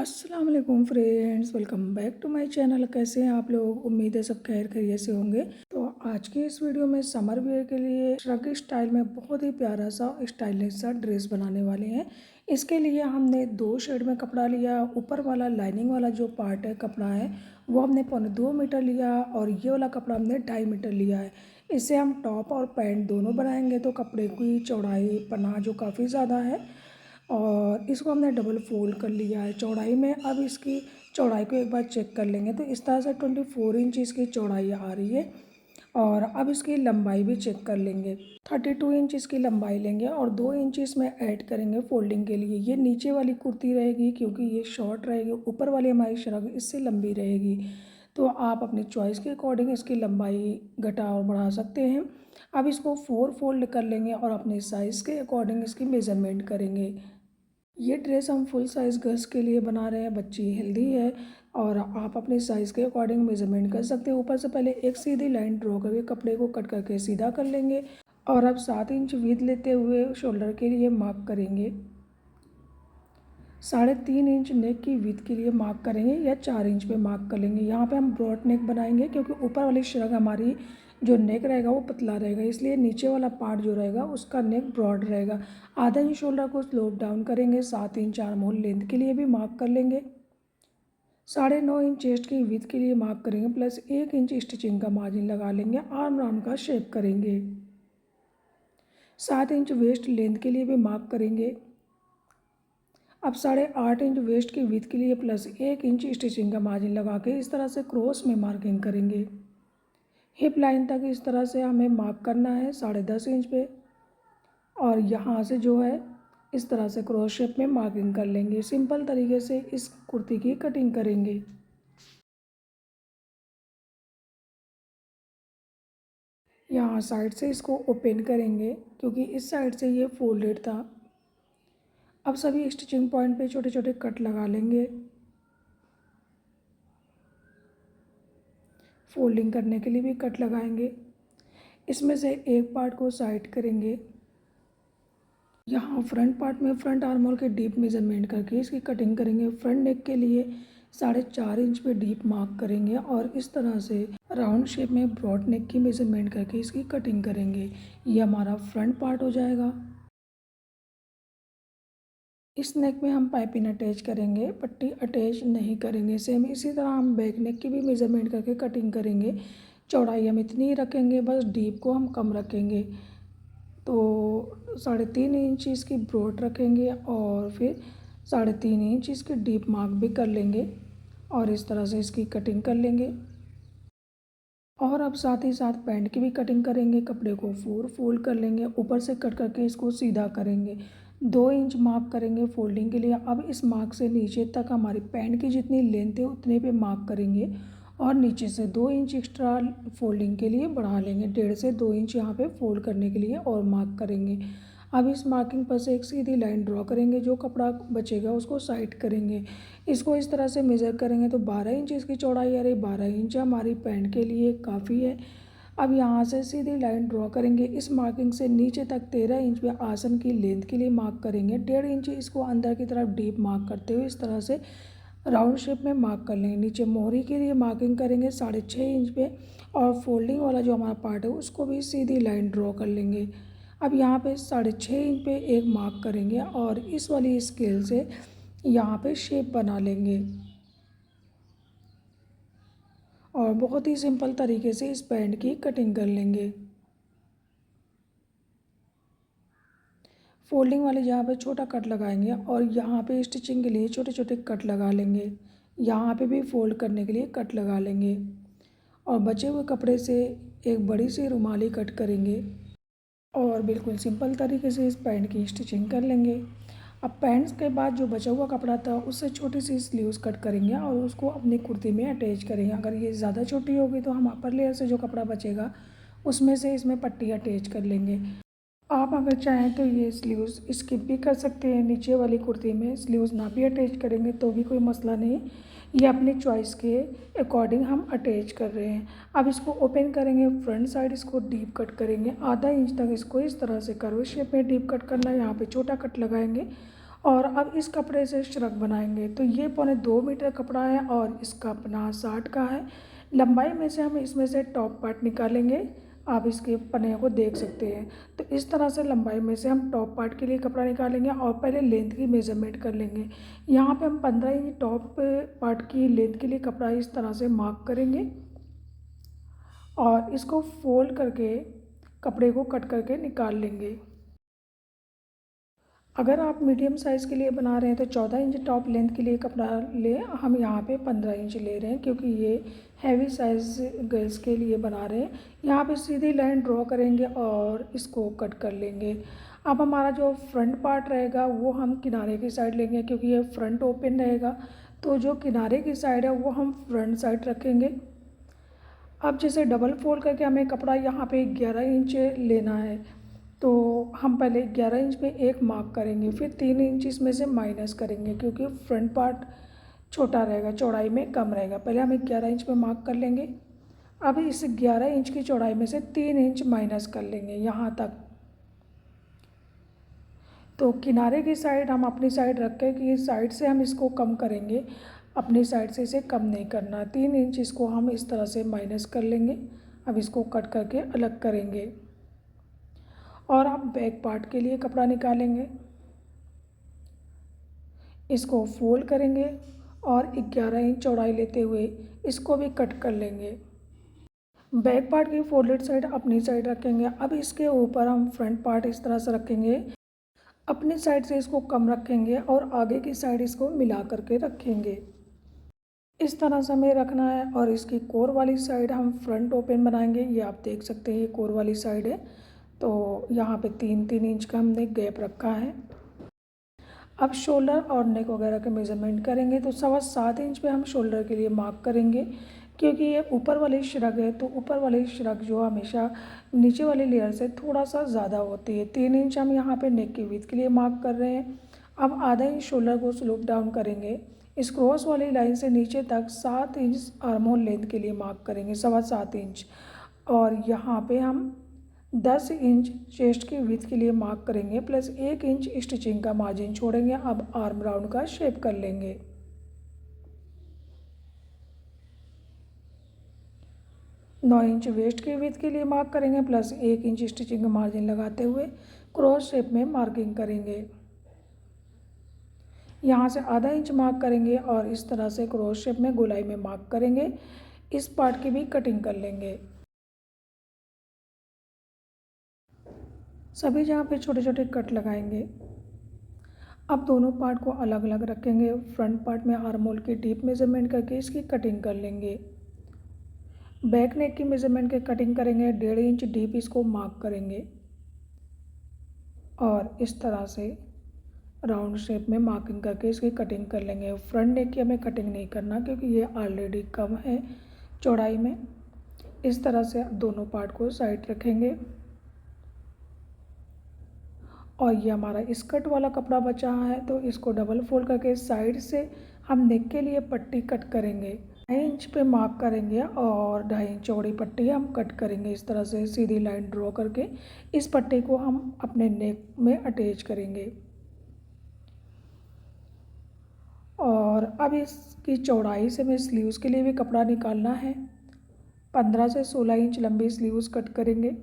अस्सलाम वालेकुम friends, welcome back to my channel. कैसे हैं आप लोग? उम्मीद है सब खैर खैरियत से होंगे। तो आज की इस वीडियो में समर वेयर के लिए श्रग स्टाइल में बहुत ही प्यारा सा स्टाइलिश सा ड्रेस बनाने वाले हैं। इसके लिए हमने 2 शेड में कपड़ा लिया। ऊपर वाला लाइनिंग वाला जो पार्ट है कपड़ा है वो हमने 2.25 मीटर लिया और ये वाला कपड़ा हमने 2.5 मीटर लिया है। इससे हम टॉप और पैंट दोनों बनाएंगे तो कपड़े की चौड़ाई पनाह जो काफ़ी ज़्यादा है और इसको हमने डबल फोल्ड कर लिया है चौड़ाई में। अब इसकी चौड़ाई को एक बार चेक कर लेंगे तो इस तरह से 24 इंच इसकी चौड़ाई आ रही है। और अब इसकी लंबाई भी चेक कर लेंगे। 32 इंच इसकी लंबाई लेंगे और 2 इंच इसमें ऐड करेंगे फोल्डिंग के लिए। ये नीचे वाली कुर्ती रहेगी क्योंकि ये शॉर्ट रहेगी, ऊपर वाली हमारी श्रग इससे लंबी रहेगी। तो आप अपनी चॉइस के अकॉर्डिंग इसकी लंबाई घटा और बढ़ा सकते हैं। अब इसको 4 फोल्ड कर लेंगे और अपने साइज़ के अकॉर्डिंग इसकी मेज़रमेंट करेंगे। ये ड्रेस हम फुल साइज़ गर्ल्स के लिए बना रहे हैं। बच्ची हेल्दी है और आप अपने साइज़ के अकॉर्डिंग मेजरमेंट कर सकते हैं। ऊपर से पहले एक सीधी लाइन ड्रॉ करके कपड़े को कट करके सीधा कर लेंगे और अब 7 इंच विड्थ लेते हुए शोल्डर के लिए मार्क करेंगे। 3.5 इंच नेक की विड्थ के लिए मार्क करेंगे या 4 इंच पे मार्क कर लेंगे। यहाँ पे हम ब्रॉड नेक बनाएंगे क्योंकि ऊपर वाली श्रग हमारी जो नेक रहेगा वो पतला रहेगा, इसलिए नीचे वाला पार्ट जो रहेगा उसका नेक ब्रॉड रहेगा। आधा इंच शोल्डर को स्लोप डाउन करेंगे। 7 इंच आर्म होल लेंथ के लिए भी मार्क कर लेंगे। 9.5 इंच चेस्ट की विड्थ के लिए मार्क करेंगे प्लस 1 इंच स्टिचिंग का मार्जिन लगा लेंगे। आर्म राउंड का शेप करेंगे। 7 इंच वेस्ट लेंथ के लिए भी मार्क करेंगे। अब 8.5 इंच वेस्ट की विड्थ के लिए प्लस 1 इंच स्टिचिंग का मार्जिन लगा के इस तरह से क्रॉस में मार्किंग करेंगे। हिप लाइन तक इस तरह से हमें मार्क करना है 10.5 इंच पे और यहाँ से जो है इस तरह से क्रॉस शेप में मार्किंग कर लेंगे। सिंपल तरीके से इस कुर्ती की कटिंग करेंगे। यहाँ साइड से इसको ओपन करेंगे क्योंकि इस साइड से ये फोल्डेड था। अब सभी स्टिचिंग पॉइंट पे छोटे छोटे कट लगा लेंगे। फोल्डिंग करने के लिए भी कट लगाएंगे। इसमें से एक पार्ट को साइड करेंगे। यहाँ फ्रंट पार्ट में फ्रंट आर्म होल के डीप मेजरमेंट करके इसकी कटिंग करेंगे। फ्रंट नेक के लिए 4.5 इंच पे डीप मार्क करेंगे और इस तरह से राउंड शेप में ब्रॉड नेक की मेजरमेंट करके इसकी कटिंग करेंगे। ये हमारा फ्रंट पार्ट हो जाएगा। इस नेक में हम पाइपिंग अटैच करेंगे, पट्टी अटैच नहीं करेंगे। सेम इसी तरह हम बैक नेक की भी मेजरमेंट करके कटिंग करेंगे। चौड़ाई हम इतनी ही रखेंगे, बस डीप को हम कम रखेंगे। तो 3.5 इंच इसकी ब्रॉड रखेंगे और फिर 3.5 इंच इसकी डीप मार्क भी कर लेंगे और इस तरह से इसकी कटिंग कर लेंगे। और अब साथ ही साथ पैंट की भी कटिंग करेंगे। कपड़े को 4 फोल्ड कर लेंगे, ऊपर से कट करके इसको सीधा करेंगे। 2 इंच मार्क करेंगे फोल्डिंग के लिए। अब इस मार्क से नीचे तक हमारी पैंट की जितनी लेंथ है उतने पे मार्क करेंगे और नीचे से 2 इंच एक्स्ट्रा फोल्डिंग के लिए बढ़ा लेंगे। 1.5 से 2 इंच यहाँ पे फोल्ड करने के लिए और मार्क करेंगे। अब इस मार्किंग पर से एक सीधी लाइन ड्रॉ करेंगे। जो कपड़ा बचेगा उसको साइड करेंगे। इसको इस तरह से मेज़र करेंगे तो 12 इंच इसकी चौड़ाई आ रही। 12 इंच हमारी पैंट के लिए काफ़ी है। अब यहाँ से सीधी लाइन ड्रॉ करेंगे। इस मार्किंग से नीचे तक 13 इंच पे आसन की लेंथ के लिए मार्क करेंगे। 1.5 इंच इसको अंदर की तरफ डीप मार्क करते हुए इस तरह से राउंड शेप में मार्क कर लेंगे। नीचे मोहरी के लिए मार्किंग करेंगे 6.5 इंच पे और फोल्डिंग वाला जो हमारा पार्ट है उसको भी सीधी लाइन ड्रॉ कर लेंगे। अब यहाँ पे 6.5 इंच पे एक मार्क करेंगे और इस वाली स्केल से यहाँ पे शेप बना लेंगे और बहुत ही सिंपल तरीके से इस पैंट की कटिंग कर लेंगे। फोल्डिंग वाले जहाँ पे छोटा कट लगाएंगे और यहाँ पे स्टिचिंग के लिए छोटे छोटे कट लगा लेंगे। यहाँ पे भी फोल्ड करने के लिए कट लगा लेंगे और बचे हुए कपड़े से एक बड़ी सी रुमाली कट करेंगे और बिल्कुल सिंपल तरीके से इस पैंट की स्टिचिंग कर लेंगे। अब पैंट्स के बाद जो बचा हुआ कपड़ा था उससे छोटी सी स्लीव्स कट करेंगे और उसको अपनी कुर्ती में अटैच करेंगे। अगर ये ज़्यादा छोटी होगी तो हम अपर लेयर से जो कपड़ा बचेगा उसमें से इसमें पट्टी अटैच कर लेंगे। आप अगर चाहें तो ये स्लीव्स स्किप भी कर सकते हैं। नीचे वाली कुर्ती में स्लीव्स ना भी अटैच करेंगे तो भी कोई मसला नहीं। ये अपनी चॉइस के अकॉर्डिंग हम अटैच कर रहे हैं। अब इसको ओपन करेंगे। फ्रंट साइड इसको डीप कट करेंगे। ½ इंच तक इसको इस तरह से कर्व शेप में डीप कट करना है। यहाँ पे छोटा कट लगाएंगे और अब इस कपड़े से श्रग बनाएंगे। तो ये 2.25 मीटर कपड़ा है और इसका अपना 60 का है। लंबाई में से हम इसमें से टॉप पार्ट निकालेंगे। आप इसके पन्ने को देख सकते हैं। तो इस तरह से लंबाई में से हम टॉप पार्ट के लिए कपड़ा निकालेंगे और पहले लेंथ की मेज़रमेंट कर लेंगे। यहाँ पे हम 15 इंच टॉप पार्ट की लेंथ के लिए कपड़ा इस तरह से मार्क करेंगे और इसको फोल्ड करके कपड़े को कट करके निकाल लेंगे। अगर आप मीडियम साइज़ के लिए बना रहे हैं तो 14 इंच टॉप लेंथ के लिए कपड़ा लें। हम यहाँ पे 15 इंच ले रहे हैं क्योंकि ये हैवी साइज़ गर्ल्स के लिए बना रहे हैं। यहाँ पे सीधी लाइन ड्रॉ करेंगे और इसको कट कर लेंगे। अब हमारा जो फ्रंट पार्ट रहेगा वो हम किनारे की साइड लेंगे क्योंकि ये फ्रंट ओपन रहेगा। तो जो किनारे की साइड है वो हम फ्रंट साइड रखेंगे। अब जैसे डबल फोल्ड करके हमें कपड़ा यहाँ पे 11 इंच लेना है, तो हम पहले 11 इंच पे एक मार्क करेंगे, फिर 3 इंच इसमें से माइनस करेंगे क्योंकि फ्रंट पार्ट छोटा रहेगा, चौड़ाई में कम रहेगा। पहले हम 11 इंच पे मार्क कर लेंगे। अब इस 11 इंच की चौड़ाई में से 3 इंच माइनस कर लेंगे यहाँ तक। तो किनारे की साइड हम अपनी साइड रख के कि साइड से हम इसको कम करेंगे, अपनी साइड से इसे कम नहीं करना। 3 इंच इसको हम इस तरह से माइनस कर लेंगे। अब इसको कट करके अलग करेंगे और आप बैक पार्ट के लिए कपड़ा निकालेंगे। इसको फोल्ड करेंगे और 11 इंच चौड़ाई लेते हुए इसको भी कट कर लेंगे। बैक पार्ट की फोल्डेड साइड अपनी साइड रखेंगे। अब इसके ऊपर हम फ्रंट पार्ट इस तरह से रखेंगे, अपनी साइड से इसको कम रखेंगे और आगे की साइड इसको मिला करके रखेंगे। इस तरह से हमें रखना है और इसकी कोर वाली साइड हम फ्रंट ओपन बनाएंगे। ये आप देख सकते हैं, ये कोर वाली साइड है। तो यहाँ पे 3-3 इंच का हमने गैप रखा है। अब शोल्डर और नेक वगैरह के मेज़रमेंट करेंगे। तो 7.25 इंच पे हम शोल्डर के लिए मार्क करेंगे क्योंकि ये ऊपर वाली श्रग है। तो ऊपर वाली श्रग जो हमेशा नीचे वाली लेयर से थोड़ा सा ज़्यादा होती है। 3 इंच हम यहाँ पे नेक की विड्थ के लिए मार्क कर रहे हैं। अब आधा इंच शोल्डर को स्लोप डाउन करेंगे। इस क्रॉस वाली लाइन से नीचे तक 7 इंच आर्म होल लेंथ के लिए मार्क करेंगे, 7.25 इंच। और यहाँ पे हम 10 इंच चेस्ट की विड्थ के लिए मार्क करेंगे प्लस 1 इंच स्टिचिंग का मार्जिन छोड़ेंगे। अब आर्म राउंड का शेप कर लेंगे। 9 इंच वेस्ट की विड्थ के लिए मार्क करेंगे प्लस 1 इंच स्टिचिंग का मार्जिन लगाते हुए क्रॉस शेप में मार्किंग करेंगे। यहाँ से आधा इंच मार्क करेंगे और इस तरह से क्रॉस शेप में गोलाई में मार्क करेंगे। इस पार्ट की भी कटिंग कर लेंगे। सभी जगह पे छोटे छोटे कट लगाएंगे। अब दोनों पार्ट को अलग अलग रखेंगे। फ्रंट पार्ट में आर्म होल की डीप मेजरमेंट करके इसकी कटिंग कर लेंगे। बैक नेक की मेजरमेंट के कटिंग करेंगे। 1.5 इंच डीप इसको मार्क करेंगे और इस तरह से राउंड शेप में मार्किंग करके इसकी कटिंग कर लेंगे। फ्रंट नेक की हमें कटिंग नहीं करना क्योंकि ये ऑलरेडी कम है चौड़ाई में। इस तरह से दोनों पार्ट को साइड रखेंगे और ये हमारा स्कर्ट वाला कपड़ा बचा है तो इसको डबल फोल्ड करके साइड से हम नेक के लिए पट्टी कट करेंगे। 2.5 इंच पे मार्क करेंगे और 2.5 इंच चौड़ी पट्टी हम कट करेंगे। इस तरह से सीधी लाइन ड्रॉ करके इस पट्टी को हम अपने नेक में अटैच करेंगे। और अब इसकी चौड़ाई से हमें स्लीव्स के लिए भी कपड़ा निकालना है। 15 से 16 इंच लंबी स्लीव्स कट करेंगे।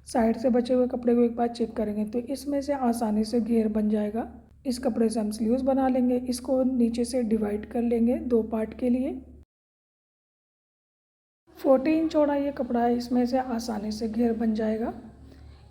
साइड से बचे हुए कपड़े को एक बार चेक करेंगे तो इसमें से आसानी से घेर बन जाएगा। इस कपड़े से हम स्लीव्स बना लेंगे। इसको नीचे से डिवाइड कर लेंगे 2 पार्ट के लिए। 14 इंच चौड़ा ये कपड़ा है, इसमें से आसानी से घेर बन जाएगा।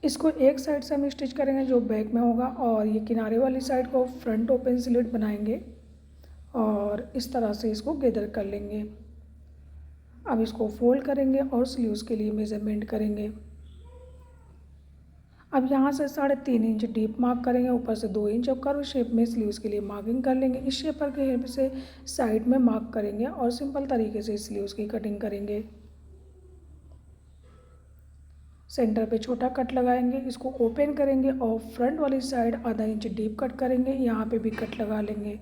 इसको एक साइड से हम स्टिच करेंगे जो बैक में होगा और ये किनारे वाली साइड को फ्रंट ओपन स्लिट बनाएंगे और इस तरह से इसको गैदर कर लेंगे। अब इसको फोल्ड करेंगे और स्लीव्स के लिए मेजरमेंट करेंगे। अब यहाँ से 3.5 इंच डीप मार्क करेंगे, ऊपर से 2 इंच और कर्व शेप में स्लीव्स के लिए मार्किंग कर लेंगे। इस शेपर के हेल्प से साइड में मार्क करेंगे और सिंपल तरीके से स्लीव्स की कटिंग करेंगे। सेंटर पे छोटा कट लगाएंगे, इसको ओपन करेंगे और फ्रंट वाली साइड आधा इंच डीप कट करेंगे। यहाँ पे भी कट लगा लेंगे,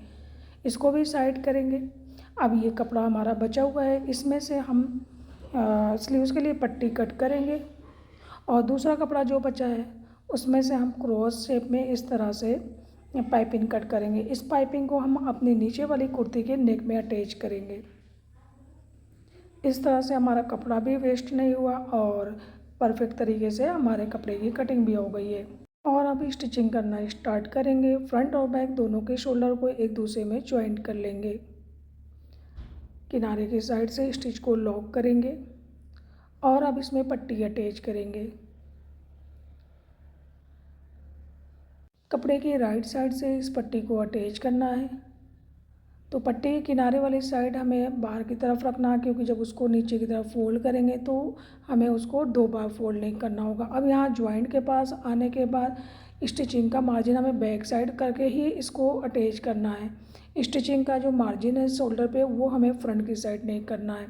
इसको भी साइड करेंगे। अब ये कपड़ा हमारा बचा हुआ है, इसमें से हम स्लीव्स के लिए पट्टी कट करेंगे और दूसरा कपड़ा जो बचा है उसमें से हम क्रॉस शेप में इस तरह से पाइपिंग कट करेंगे। इस पाइपिंग को हम अपनी नीचे वाली कुर्ती के नेक में अटैच करेंगे। इस तरह से हमारा कपड़ा भी वेस्ट नहीं हुआ और परफेक्ट तरीके से हमारे कपड़े की कटिंग भी हो गई है। और अब स्टिचिंग करना स्टार्ट करेंगे। फ्रंट और बैक दोनों के शोल्डर को एक दूसरे में ज्वाइंट कर लेंगे। किनारे की साइड से स्टिच को लॉक करेंगे और अब इसमें पट्टी अटैच करेंगे। कपड़े की राइट साइड से इस पट्टी को अटैच करना है। तो पट्टी के किनारे वाली साइड हमें बाहर की तरफ रखना है, क्योंकि जब उसको नीचे की तरफ फोल्ड करेंगे तो हमें उसको 2 बार फोल्ड नहीं करना होगा। अब यहाँ जॉइंट के पास आने के बाद स्टिचिंग का मार्जिन हमें बैक साइड करके ही इसको अटैच करना है। स्टिचिंग का जो मार्जिन है शोल्डर पे, वो हमें फ्रंट की साइड नहीं करना है।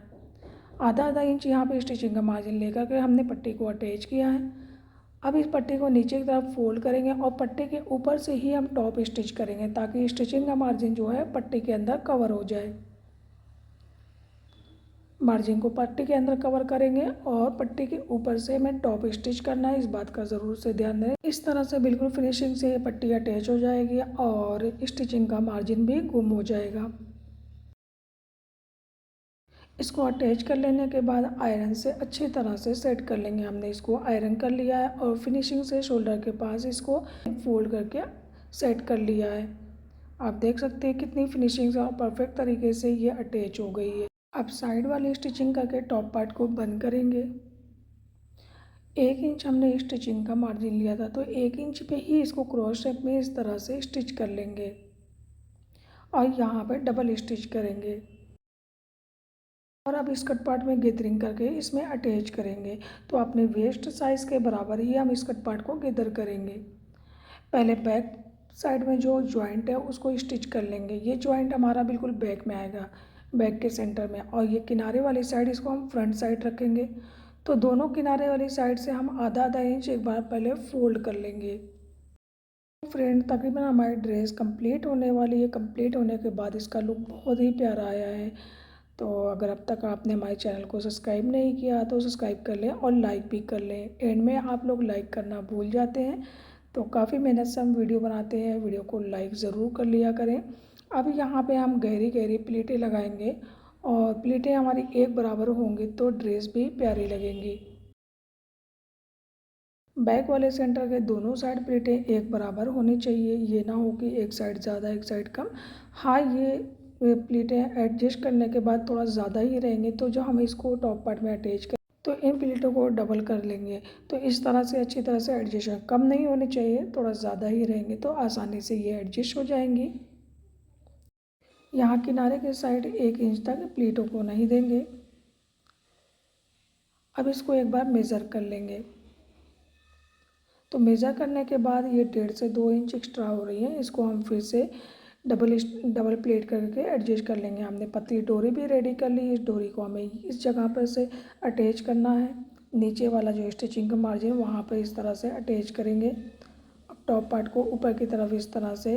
आधा आधा इंच यहाँ पे स्टिचिंग का मार्जिन लेकर के हमने पट्टी को अटैच किया है। अब इस पट्टी को नीचे की तरफ फोल्ड करेंगे और पट्टी के ऊपर से ही हम टॉप स्टिच करेंगे, ताकि स्टिचिंग का मार्जिन जो है पट्टी के अंदर कवर हो जाए। मार्जिन को पट्टी के अंदर कवर करेंगे और पट्टी के ऊपर से हमें टॉप स्टिच करना है। इस बात का ज़रूर से ध्यान दें। इस तरह से बिल्कुल फिनिशिंग से पट्टी अटैच हो जाएगी और स्टिचिंग का मार्जिन भी गुम हो जाएगा। इसको अटैच कर लेने के बाद आयरन से अच्छी तरह से सेट कर लेंगे। हमने इसको आयरन कर लिया है और फिनिशिंग से शोल्डर के पास इसको फोल्ड करके सेट कर लिया है। आप देख सकते हैं कितनी फिनिशिंग से और परफेक्ट तरीके से ये अटैच हो गई है। अब साइड वाली स्टिचिंग करके टॉप पार्ट को बंद करेंगे। 1 इंच हमने स्टिचिंग का मार्जिन लिया था, तो 1 इंच पे ही इसको क्रॉस शेप में इस तरह से स्टिच कर लेंगे और यहाँ पर डबल स्टिच करेंगे। और अब स्कर्ट पार्ट में गैदरिंग करके इसमें अटैच करेंगे। तो अपने वेस्ट साइज़ के बराबर ही हम स्कर्ट पार्ट को गैदर करेंगे। पहले बैक साइड में जो जॉइंट है उसको स्टिच कर लेंगे। ये जॉइंट हमारा बिल्कुल बैक में आएगा, बैक के सेंटर में, और ये किनारे वाली साइड इसको हम फ्रंट साइड रखेंगे। तो दोनों किनारे वाली साइड से हम आधा आधा इंच एक बार पहले फोल्ड कर लेंगे। फ्रेंड, तकरीबन हमारी ड्रेस कंप्लीट होने वाली है। कंप्लीट होने के बाद इसका लुक बहुत ही प्यारा आया है। तो अगर अब तक आपने हमारे चैनल को सब्सक्राइब नहीं किया तो सब्सक्राइब कर लें और लाइक भी कर लें। एंड में आप लोग लाइक करना भूल जाते हैं, तो काफ़ी मेहनत से हम वीडियो बनाते हैं, वीडियो को लाइक ज़रूर कर लिया करें। अब यहाँ पे हम गहरी गहरी प्लीटें लगाएंगे और प्लीटें हमारी एक बराबर होंगी तो ड्रेस भी प्यारी लगेंगी। बैक वाले सेंटर के दोनों साइड प्लेटें एक बराबर होनी चाहिए। ये ना हो कि एक साइड ज़्यादा एक साइड कम। हाँ, ये प्लेटें एडजस्ट करने के बाद थोड़ा ज़्यादा ही रहेंगे, तो जो हम इसको टॉप पार्ट में अटैच कर तो इन प्लेटों को डबल कर लेंगे। तो इस तरह से अच्छी तरह से एडजस्ट कम नहीं होनी चाहिए, थोड़ा ज़्यादा ही रहेंगे तो आसानी से ये एडजस्ट हो जाएंगी। यहाँ किनारे के साइड 1 इंच तक प्लेटों को नहीं देंगे। अब इसको एक बार मेज़र कर लेंगे। तो मेज़र करने के बाद ये 1.5 से 2 इंच एक्स्ट्रा हो रही है। इसको हम फिर से डबल प्लेट करके एडजस्ट कर लेंगे। हमने पतली डोरी भी रेडी कर ली। इस डोरी को हमें इस जगह पर से अटैच करना है। नीचे वाला जो स्टिचिंग का मार्जिन वहाँ पर इस तरह से अटैच करेंगे। अब टॉप पार्ट को ऊपर की तरफ इस तरह से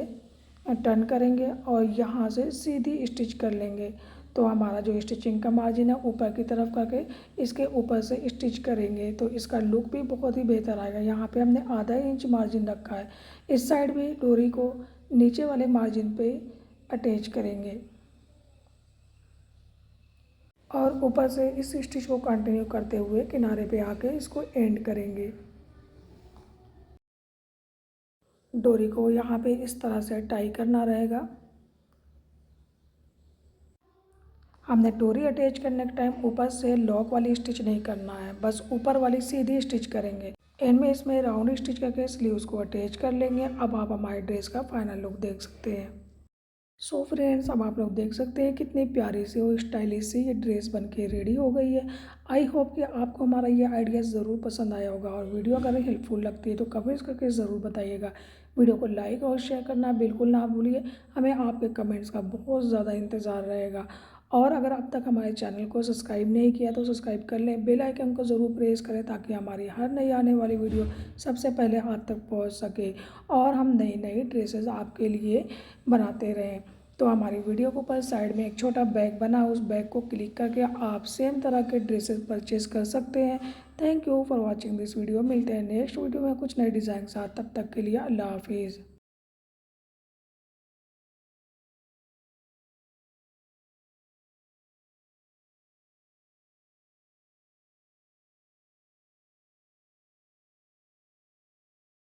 टर्न करेंगे और यहाँ से सीधी स्टिच कर लेंगे। तो हमारा जो स्टिचिंग का मार्जिन है ऊपर की तरफ करके इसके ऊपर से स्टिच करेंगे तो इसका लुक भी बहुत ही बेहतर आएगा। यहाँ पे हमने आधा इंच मार्जिन रखा है। इस साइड भी डोरी को नीचे वाले मार्जिन पे अटैच करेंगे और ऊपर से इस स्टिच को कंटिन्यू करते हुए किनारे पे आके इसको एंड करेंगे। डोरी को यहाँ पे इस तरह से टाई करना रहेगा। हमने डोरी अटैच करने के टाइम ऊपर से लॉक वाली स्टिच नहीं करना है, बस ऊपर वाली सीधी स्टिच करेंगे। एंड में इसमें राउंड स्टिच करके स्लीव्स को अटैच कर लेंगे। अब आप हमारी ड्रेस का फाइनल लुक देख सकते हैं। सो फ्रेंड्स, अब आप लोग देख सकते हैं कितनी प्यारी सी और स्टाइलिश सी ये ड्रेस बनके रेडी हो गई है। आई होप कि आपको हमारा ये आइडिया ज़रूर पसंद आया होगा और वीडियो अगर हेल्पफुल लगती है तो कमेंट्स करके ज़रूर बताइएगा। वीडियो को लाइक और शेयर करना बिल्कुल ना भूलिए। हमें आपके कमेंट्स का बहुत ज़्यादा इंतज़ार रहेगा। और अगर अब तक हमारे चैनल को सब्सक्राइब नहीं किया तो सब्सक्राइब कर लें, बेल आइकन को ज़रूर प्रेस करें ताकि हमारी हर नई आने वाली वीडियो सबसे पहले आप तक पहुंच सके और हम नई नई ड्रेसेस आपके लिए बनाते रहें। तो हमारी वीडियो के ऊपर साइड में एक छोटा बैग बना, उस बैग को क्लिक करके आप सेम तरह के ड्रेसेस परचेज कर सकते हैं। Thank you for watching this video. मिलते हैं नेक्स्ट वीडियो में कुछ नए डिज़ाइन के साथ। तब तक के लिए अल्लाह हाफिज़।